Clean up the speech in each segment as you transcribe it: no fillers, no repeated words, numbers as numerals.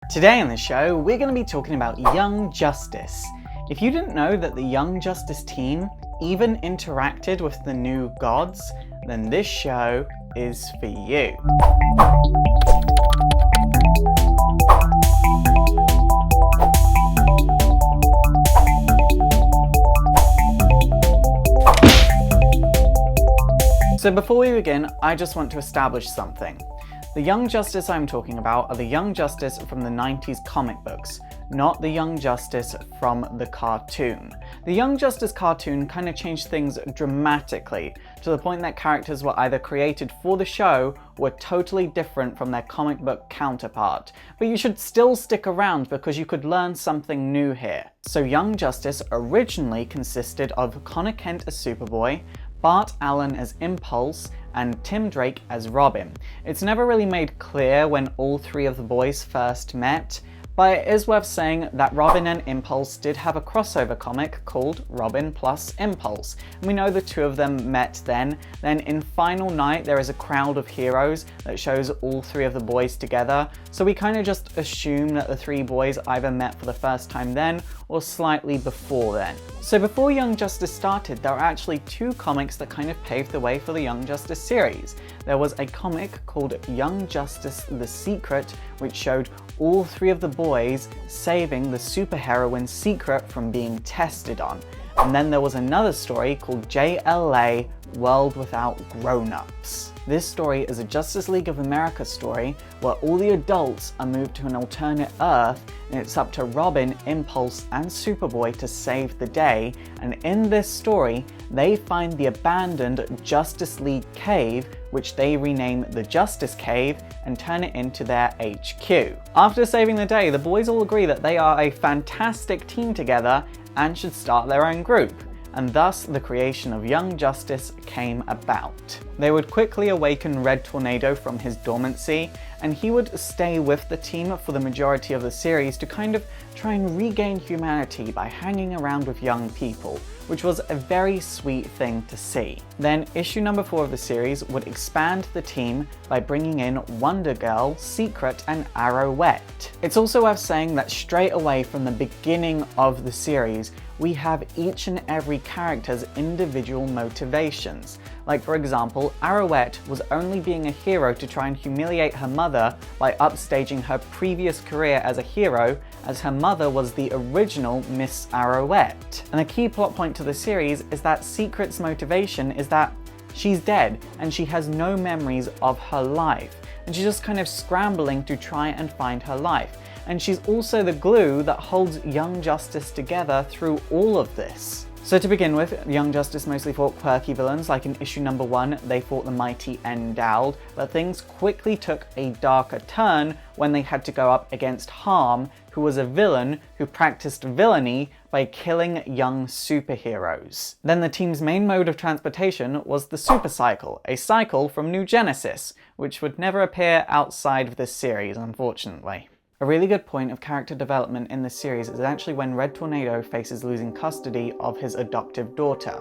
Today on the show, we're going to be talking about Young Justice. If you didn't know that the Young Justice team even interacted with the new gods, then this show is for you. So before we begin, I just want to establish something. The Young Justice I'm talking about are the Young Justice from the 90s comic books, not the Young Justice from the cartoon. The Young Justice cartoon kind of changed things dramatically, to the point that characters were either created for the show or were totally different from their comic book counterpart. But you should still stick around because you could learn something new here. So Young Justice originally consisted of Connor Kent as Superboy, Bart Allen as Impulse, and Tim Drake as Robin. It's never really made clear when all three of the boys first met, but it is worth saying that Robin and Impulse did have a crossover comic called Robin plus Impulse, and we know the two of them met then. Then in Final Night there is a crowd of heroes that shows all three of the boys together, so we kind of just assume that the three boys either met for the first time then or slightly before then. So before Young Justice started, there were actually two comics that kind of paved the way for the Young Justice series. There was a comic called Young Justice The Secret, which showed all three of the boys saving the superheroine's secret from being tested on. And then there was another story called JLA World Without Grown-Ups. This story is a Justice League of America story where all the adults are moved to an alternate Earth, and it's up to Robin, Impulse, and Superboy to save the day. And in this story, they find the abandoned Justice League cave, which they rename the Justice Cave and turn it into their HQ. After saving the day, the boys all agree that they are a fantastic team together and should start their own group. And thus the creation of Young Justice came about. They would quickly awaken Red Tornado from his dormancy, and he would stay with the team for the majority of the series to kind of try and regain humanity by hanging around with young people, which was a very sweet thing to see. Then issue number 4 of the series would expand the team by bringing in Wonder Girl, Secret, and Arrowette. It's also worth saying that straight away from the beginning of the series, we have each and every character's individual motivations. Like for example, Arrowette was only being a hero to try and humiliate her mother by upstaging her previous career as a hero, as her mother was the original Miss Arrowette. And a key plot point to the series is that Secret's motivation is that she's dead and she has no memories of her life, and she's just kind of scrambling to try and find her life. And she's also the glue that holds Young Justice together through all of this. So to begin with, Young Justice mostly fought quirky villains. Like in issue number 1, they fought the mighty Endowed, but things quickly took a darker turn when they had to go up against Harm, who was a villain who practiced villainy by killing young superheroes. Then the team's main mode of transportation was the Super Cycle, a cycle from New Genesis, which would never appear outside of this series, unfortunately. A really good point of character development in this series is actually when Red Tornado faces losing custody of his adoptive daughter.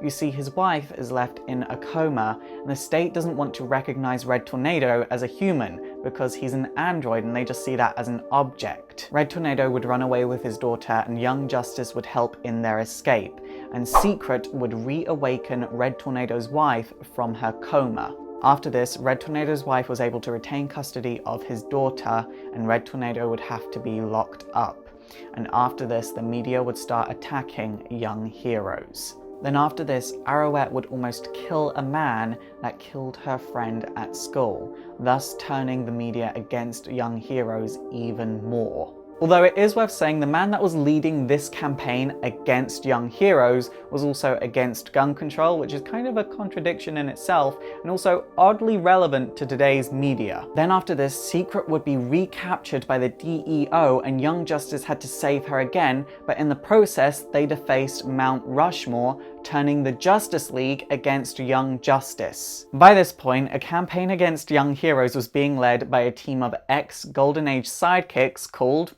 You see, his wife is left in a coma, and the state doesn't want to recognize Red Tornado as a human because he's an android and they just see that as an object. Red Tornado would run away with his daughter and Young Justice would help in their escape, and Secret would reawaken Red Tornado's wife from her coma. After this, Red Tornado's wife was able to retain custody of his daughter, and Red Tornado would have to be locked up. And after this, the media would start attacking young heroes. Then after this, Arrowette would almost kill a man that killed her friend at school, thus turning the media against young heroes even more. Although it is worth saying the man that was leading this campaign against young heroes was also against gun control, which is kind of a contradiction in itself, and also oddly relevant to today's media. Then after this, Secret would be recaptured by the DEO and Young Justice had to save her again, but in the process they defaced Mount Rushmore, turning the Justice League against Young Justice. By this point, a campaign against young heroes was being led by a team of ex-Golden Age sidekicks called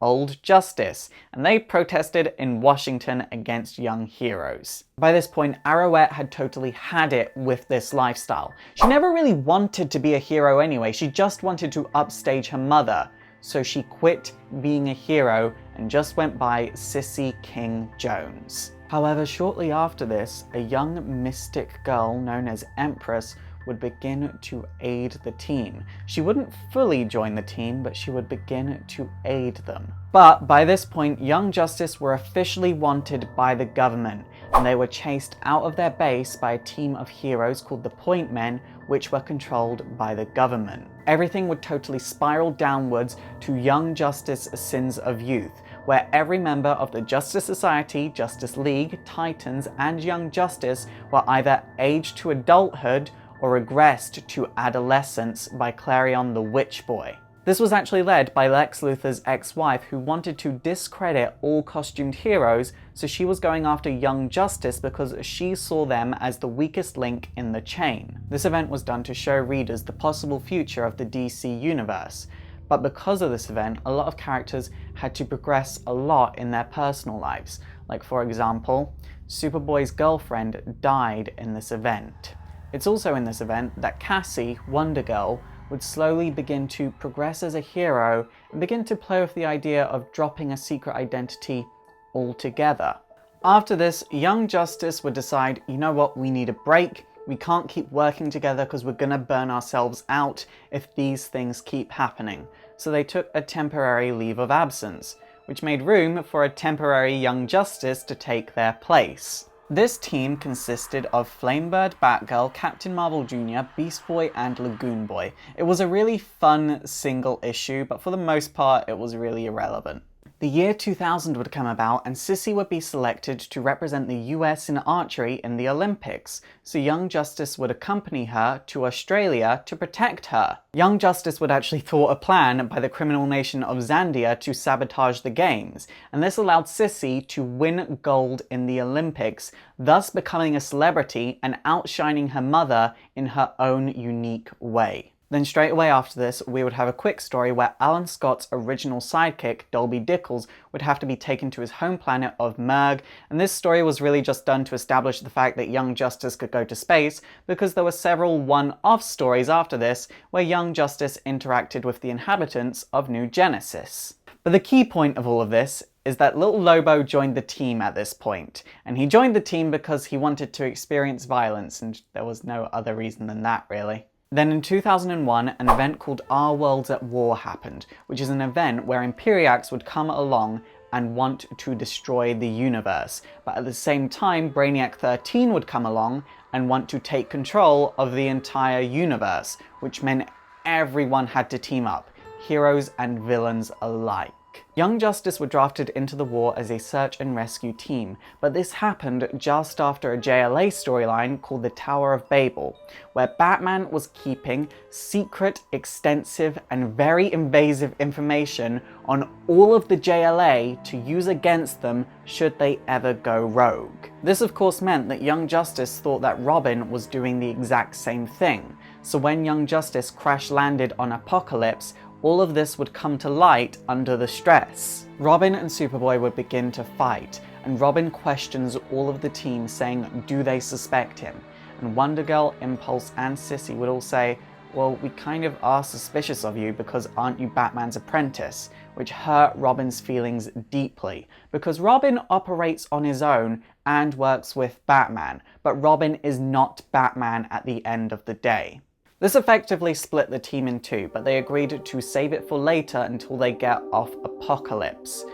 Old Justice, and they protested in Washington against young heroes. By this point, Arrowette had totally had it with this lifestyle. She never really wanted to be a hero anyway, she just wanted to upstage her mother, so she quit being a hero and just went by Sissy King Jones. However, shortly after this, a young mystic girl known as Empress would begin to aid the team. She wouldn't fully join the team, but she would begin to aid them. But by this point, Young Justice were officially wanted by the government, and they were chased out of their base by a team of heroes called the Point Men, which were controlled by the government. Everything would totally spiral downwards to Young Justice Sins of Youth, where every member of the Justice Society, Justice League, Titans, and Young Justice were either aged to adulthood or regressed to adolescence by Clarion the Witch Boy. This was actually led by Lex Luthor's ex-wife, who wanted to discredit all costumed heroes, so she was going after Young Justice because she saw them as the weakest link in the chain. This event was done to show readers the possible future of the DC universe, but because of this event, a lot of characters had to progress a lot in their personal lives. Like, for example, Superboy's girlfriend died in this event. It's also in this event that Cassie, Wonder Girl, would slowly begin to progress as a hero and begin to play with the idea of dropping a secret identity altogether. After this, Young Justice would decide, you know what, we need a break. We can't keep working together because we're gonna burn ourselves out if these things keep happening. So they took a temporary leave of absence, which made room for a temporary Young Justice to take their place. This team consisted of Flamebird, Batgirl, Captain Marvel Jr., Beast Boy, and Lagoon Boy. It was a really fun single issue, but for the most part it was really irrelevant. The year 2000 would come about and Sissy would be selected to represent the US in archery in the Olympics, so Young Justice would accompany her to Australia to protect her. Young Justice would actually thwart a plan by the criminal nation of Zandia to sabotage the games, and this allowed Sissy to win gold in the Olympics, thus becoming a celebrity and outshining her mother in her own unique way. Then straight away after this, we would have a quick story where Alan Scott's original sidekick, Dolby Dickles, would have to be taken to his home planet of Merg, and this story was really just done to establish the fact that Young Justice could go to space, because there were several one-off stories after this where Young Justice interacted with the inhabitants of New Genesis. But the key point of all of this is that Little Lobo joined the team at this point, and he joined the team because he wanted to experience violence, and there was no other reason than that, really. Then in 2001, an event called Our Worlds at War happened, which is an event where Imperiax would come along and want to destroy the universe. But at the same time, Brainiac 13 would come along and want to take control of the entire universe, which meant everyone had to team up, heroes and villains alike. Young Justice were drafted into the war as a search and rescue team, but this happened just after a JLA storyline called the Tower of Babel, where Batman was keeping secret, extensive, and very invasive information on all of the JLA to use against them should they ever go rogue. This of course meant that Young Justice thought that Robin was doing the exact same thing, so when Young Justice crash-landed on Apocalypse, all of this would come to light under the stress. Robin and Superboy would begin to fight, and Robin questions all of the team saying, do they suspect him? And Wonder Girl, Impulse, and Sissy would all say, well, we kind of are suspicious of you because aren't you Batman's apprentice? Which hurt Robin's feelings deeply, because Robin operates on his own and works with Batman, but Robin is not Batman at the end of the day. This effectively split the team in two, but they agreed to save it for later until they get off Apocalypse.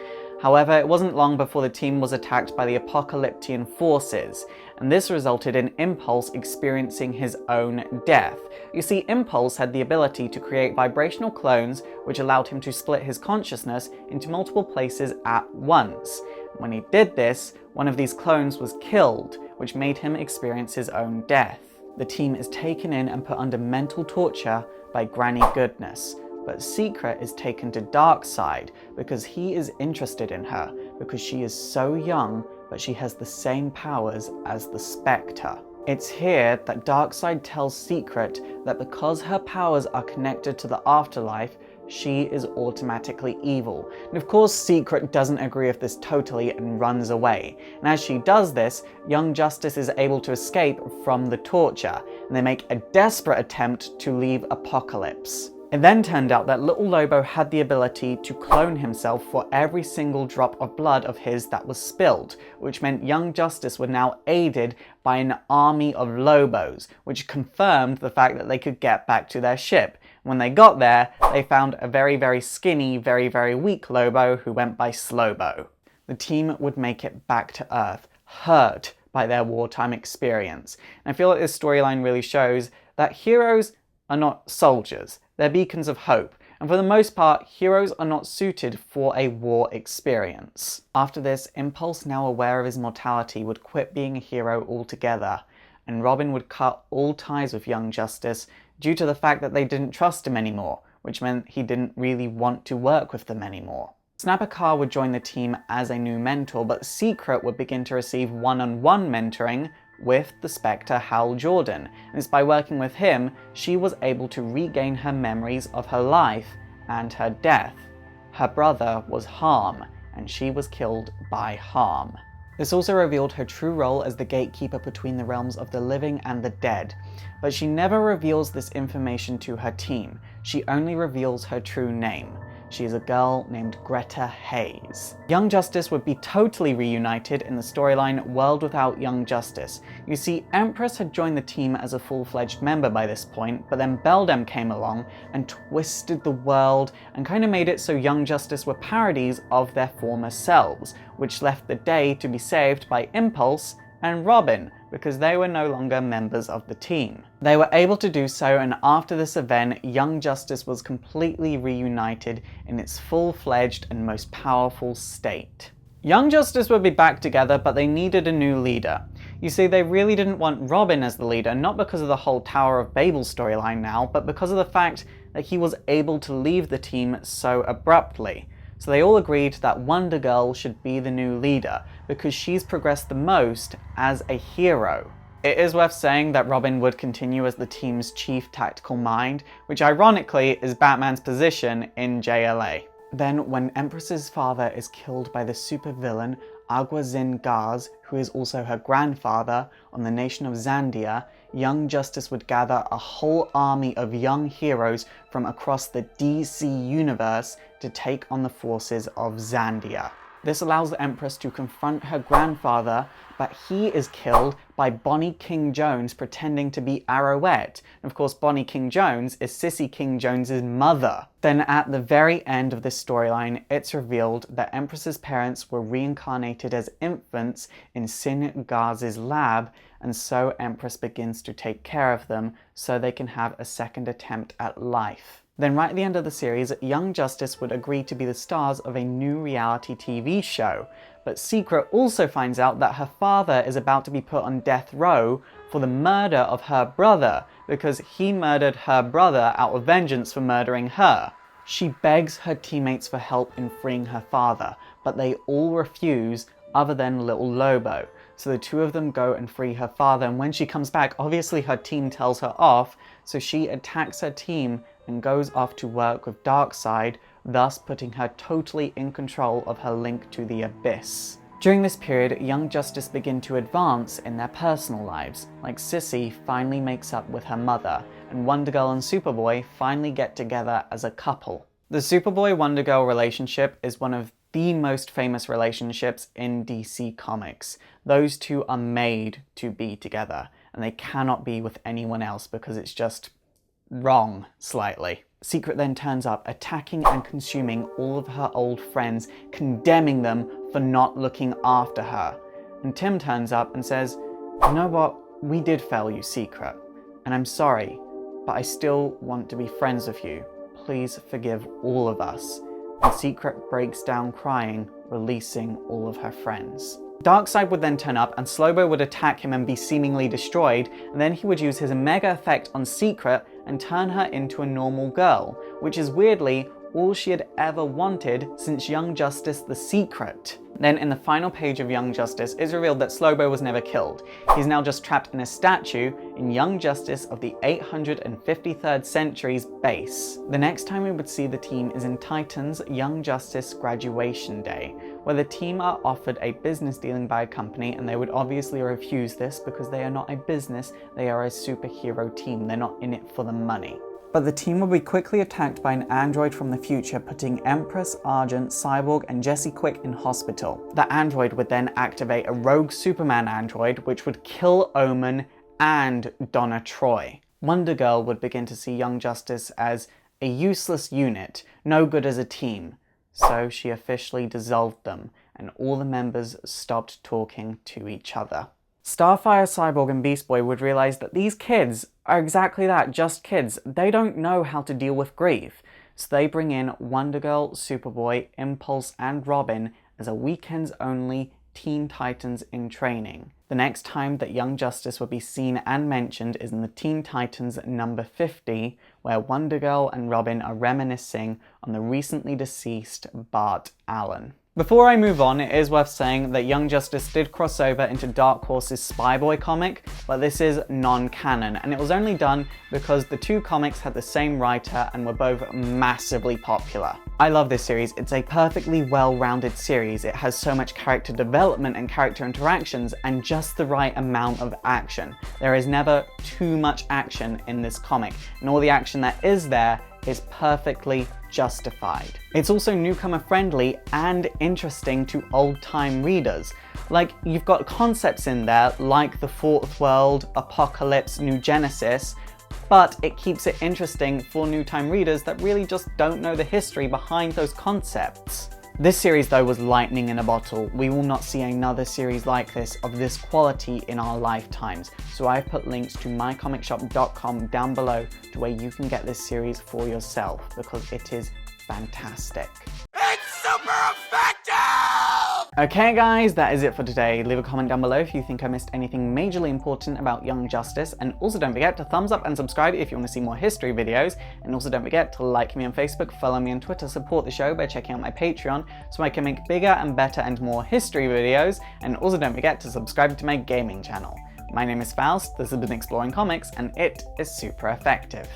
However, it wasn't long before the team was attacked by the Apocalyptian forces, and this resulted in Impulse experiencing his own death. You see, Impulse had the ability to create vibrational clones, which allowed him to split his consciousness into multiple places at once. When he did this, one of these clones was killed, which made him experience his own death. The team is taken in and put under mental torture by Granny Goodness, but Secret is taken to Darkseid because he is interested in her, because she is so young, but she has the same powers as the Spectre. It's here that Darkseid tells Secret that because her powers are connected to the afterlife, she is automatically evil. And of course, Secret doesn't agree with this totally and runs away. And as she does this, Young Justice is able to escape from the torture, and they make a desperate attempt to leave Apocalypse. It then turned out that little Lobo had the ability to clone himself for every single drop of blood of his that was spilled, which meant Young Justice were now aided by an army of Lobos, which confirmed the fact that they could get back to their ship. When they got there, they found a very, very skinny, very, very weak Lobo who went by Slowbo. The team would make it back to Earth, hurt by their wartime experience. And I feel like this storyline really shows that heroes are not soldiers. They're beacons of hope, and for the most part, heroes are not suited for a war experience. After this, Impulse, now aware of his mortality, would quit being a hero altogether, and Robin would cut all ties with Young Justice due to the fact that they didn't trust him anymore, which meant he didn't really want to work with them anymore. Snapper Carr would join the team as a new mentor, but Secret would begin to receive one-on-one mentoring with the Spectre Hal Jordan, and it's by working with him she was able to regain her memories of her life and her death. Her brother was Harm, and she was killed by Harm. This also revealed her true role as the gatekeeper between the realms of the living and the dead, but she never reveals this information to her team. She only reveals her true name. She is a girl named Greta Hayes. Young Justice would be totally reunited in the storyline World Without Young Justice. You see, Empress had joined the team as a full-fledged member by this point, but then Beldam came along and twisted the world and kind of made it so Young Justice were parodies of their former selves, which left the day to be saved by Impulse and Robin, because they were no longer members of the team. They were able to do so, and after this event, Young Justice was completely reunited in its full-fledged and most powerful state. Young Justice would be back together, but they needed a new leader. You see, they really didn't want Robin as the leader, not because of the whole Tower of Babel storyline now, but because of the fact that he was able to leave the team so abruptly. So they all agreed that Wonder Girl should be the new leader, because she's progressed the most as a hero. It is worth saying that Robin would continue as the team's chief tactical mind, which ironically is Batman's position in JLA. Then, when Empress's father is killed by the supervillain Alguazin Gaz, who is also her grandfather, on the nation of Zandia, Young Justice would gather a whole army of young heroes from across the DC universe to take on the forces of Zandia. This allows the Empress to confront her grandfather, but he is killed by Bonnie King Jones pretending to be Arrowette. And of course, Bonnie King Jones is Sissy King Jones's mother. Then at the very end of this storyline, it's revealed that Empress's parents were reincarnated as infants in Sin Gaz's lab, and so Empress begins to take care of them so they can have a second attempt at life. Then right at the end of the series, Young Justice would agree to be the stars of a new reality TV show, but Secret also finds out that her father is about to be put on death row for the murder of her brother, because he murdered her brother out of vengeance for murdering her. She begs her teammates for help in freeing her father, but they all refuse other than Little Lobo. So the two of them go and free her father, and when she comes back, obviously her team tells her off, so she attacks her team and goes off to work with Darkseid, thus putting her totally in control of her link to the Abyss. During this period, Young Justice begin to advance in their personal lives, like Sissy finally makes up with her mother, and Wonder Girl and Superboy finally get together as a couple. The Superboy-Wonder Girl relationship is one of the most famous relationships in DC Comics. Those two are made to be together, and they cannot be with anyone else because it's just wrong, slightly. Secret then turns up, attacking and consuming all of her old friends, condemning them for not looking after her. And Tim turns up and says, "You know what, we did fail you, Secret, and I'm sorry, but I still want to be friends with you. Please forgive all of us." And Secret breaks down crying, releasing all of her friends. Darkseid would then turn up, and Slowbo would attack him and be seemingly destroyed, and then he would use his Omega effect on Secret and turn her into a normal girl, which is weirdly all she had ever wanted since Young Justice the Secret. Then in the final page of Young Justice, it's revealed that Slowbo was never killed. He's now just trapped in a statue in Young Justice of the 853rd Century's base. The next time we would see the team is in Titan's Young Justice Graduation Day, where the team are offered a business dealing by a company, and they would obviously refuse this because they are not a business, they are a superhero team, they're not in it for the money. But the team would be quickly attacked by an android from the future, putting Empress, Argent, Cyborg, and Jesse Quick in hospital. The android would then activate a rogue Superman android, which would kill Omen and Donna Troy. Wonder Girl would begin to see Young Justice as a useless unit, no good as a team. So she officially dissolved them, and all the members stopped talking to each other. Starfire, Cyborg, and Beast Boy would realize that these kids are exactly that, just kids. They don't know how to deal with grief. So they bring in Wonder Girl, Superboy, Impulse, and Robin as a weekends-only Teen Titans in training. The next time that Young Justice would be seen and mentioned is in the Teen Titans number 50, where Wonder Girl and Robin are reminiscing on the recently deceased Bart Allen. Before I move on, it is worth saying that Young Justice did cross over into Dark Horse's Spyboy comic, but this is non-canon, and it was only done because the two comics had the same writer and were both massively popular. I love this series. It's a perfectly well-rounded series. It has so much character development and character interactions and just the right amount of action. There is never too much action in this comic, and all the action that is there is perfectly justified. It's also newcomer friendly and interesting to old-time readers. Like, you've got concepts in there like the Fourth World, Apocalypse, New Genesis, but it keeps it interesting for new-time readers that really just don't know the history behind those concepts. This series though was lightning in a bottle. We will not see another series like this of this quality in our lifetimes. So I've put links to mycomicshop.com down below to where you can get this series for yourself because it is fantastic. It's super effective! Okay guys, that is it for today. Leave a comment down below if you think I missed anything majorly important about Young Justice, and also don't forget to thumbs up and subscribe if you want to see more history videos, and also don't forget to like me on Facebook, follow me on Twitter, support the show by checking out my Patreon so I can make bigger and better and more history videos, and also don't forget to subscribe to my gaming channel. My name is Faust, this has been Exploring Comics, and it is super effective.